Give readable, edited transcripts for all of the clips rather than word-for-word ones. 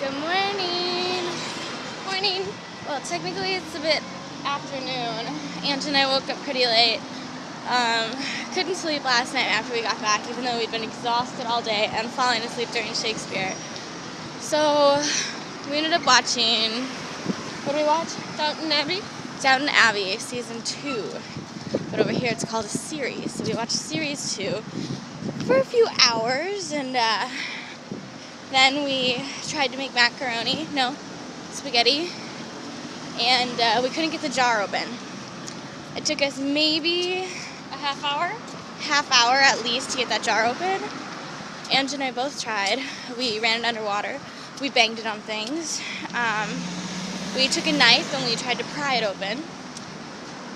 Good morning. Morning. Well, technically it's a bit afternoon. Aunt and I woke up pretty late. Couldn't sleep last night after we got back, even though we'd been exhausted all day and falling asleep during Shakespeare. So we ended up watching, what did we watch? Downton Abbey. Downton Abbey, season 2. But over here it's called a series. So we watched series 2 for a few hours, and then we tried to make spaghetti, and we couldn't get the jar open. It took us maybe A half hour. half hour at least to get that jar open. Ange and I both tried. We ran it underwater. We banged it on things. We took a knife and we tried to pry it open.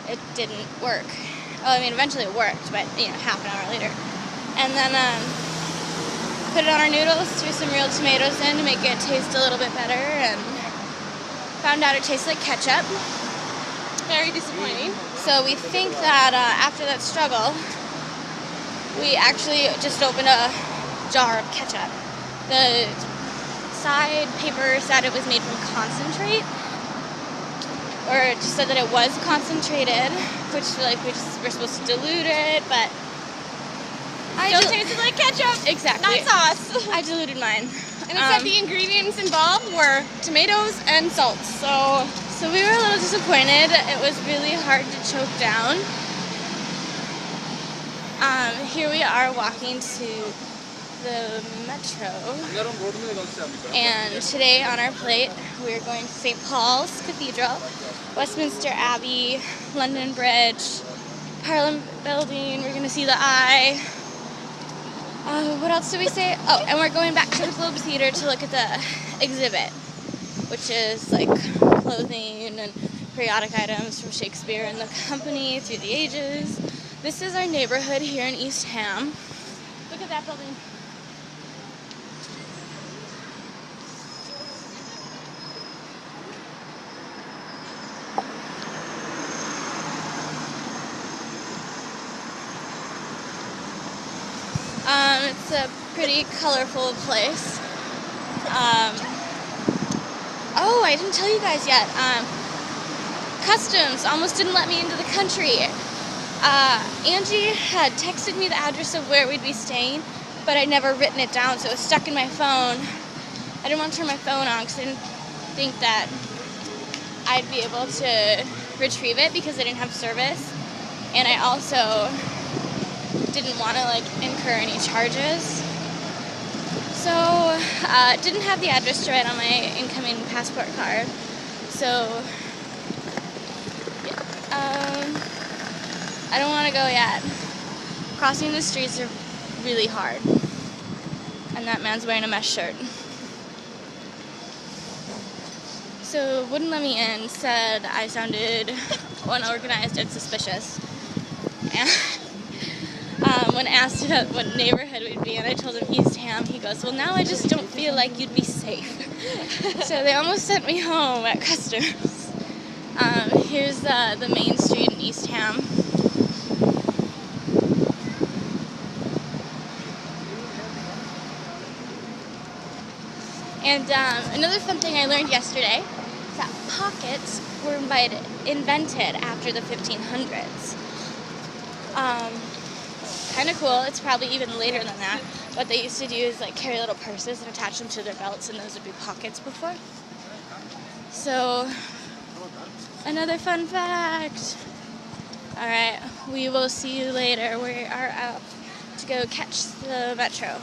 It didn't work. Eventually it worked, but half an hour later. And then put it on our noodles, threw some real tomatoes in to make it taste a little bit better, and found out it tastes like ketchup. Very disappointing. So we think that after that struggle, we actually just opened a jar of ketchup. The side paper said it was made from concentrate, or it just said that it was concentrated, which we're supposed to dilute it, but Still tasted like ketchup. Exactly. Not sauce. I diluted mine. And it said the ingredients involved were tomatoes and salt. So we were a little disappointed. It was really hard to choke down. Here we are walking to the metro. And today on our plate, we're going to St. Paul's Cathedral, Westminster Abbey, London Bridge, Parliament Building. We're going to see the Eye. What else did we say? Oh, and we're going back to the Globe Theater to look at the exhibit, which is like clothing and periodic items from Shakespeare and the company through the ages. This is our neighborhood here in East Ham. Look at that building. It's a pretty colorful place. Oh, I didn't tell you guys yet. Customs almost didn't let me into the country. Angie had texted me the address of where we'd be staying, but I'd never written it down, so it was stuck in my phone. I didn't want to turn my phone on because I didn't think that I'd be able to retrieve it because I didn't have service. And I also didn't want to incur any charges. So didn't have the address to write on my incoming passport card. So I don't want to go yet. Crossing the streets are really hard. And that man's wearing a mesh shirt. So wouldn't let me in, said I sounded unorganized and suspicious. And when asked what neighborhood we'd be in, I told him East Ham. He goes, well, now I just don't feel like you'd be safe. So they almost sent me home at customs. Here's the main street in East Ham. And another fun thing I learned yesterday is that pockets were invented after the 1500s. Kind of cool. It's probably even later than that. What they used to do is carry little purses and attach them to their belts, and those would be pockets before. So, another fun fact. Alright, we will see you later. We are out to go catch the metro.